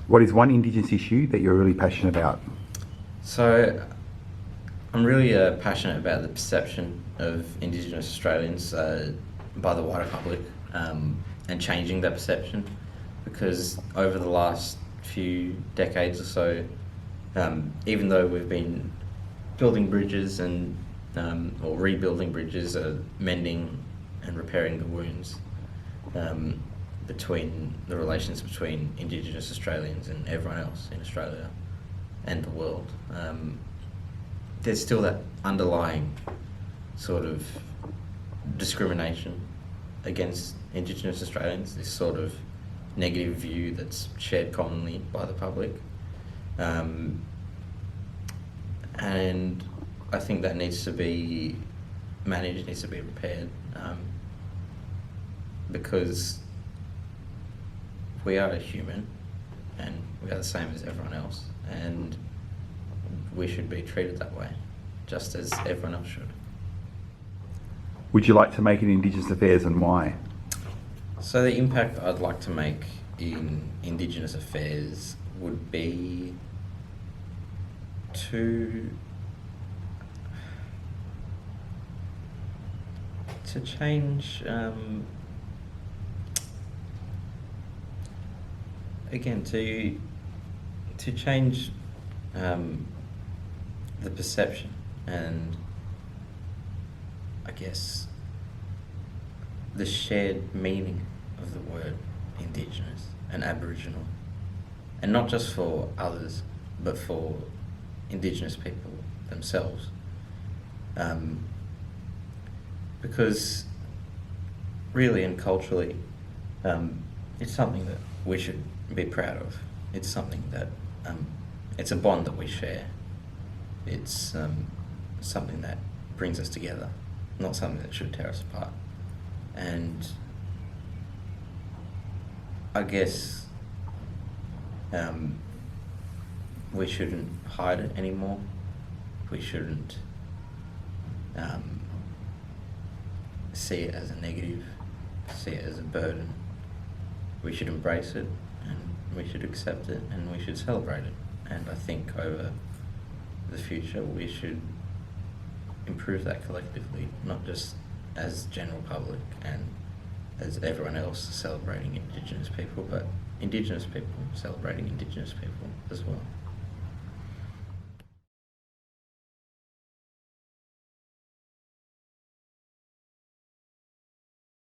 What is one Indigenous issue that you're really passionate about? So, I'm really passionate about the perception of Indigenous Australians by the wider public and changing that perception, because over the last few decades or so, even though we've been building bridges and or rebuilding bridges, mending and repairing the wounds between the relations between Indigenous Australians and everyone else in Australia and the world, there's still that underlying sort of discrimination against Indigenous Australians, this sort of negative view that's shared commonly by the public. And I think that needs to be managed, needs to be repaired, because we are a human and we are the same as everyone else, and we should be treated that way, just as everyone else should. Would you like to make in Indigenous affairs, and why? So the impact I'd like to make in Indigenous affairs would be to change, again, to change the perception and, I guess, the shared meaning of the word Indigenous and Aboriginal, and not just for others, but for Indigenous people themselves. Because really and culturally, it's something that we should be proud of. It's something that, it's a bond that we share. It's something that brings us together, not something that should tear us apart. And I guess we shouldn't hide it anymore. We shouldn't see it as a negative, see it as a burden. We should embrace it, and we should accept it, and we should celebrate it. And I think over the future we should improve that collectively, not just as general public and as everyone else celebrating Indigenous people, but Indigenous people celebrating Indigenous people as well.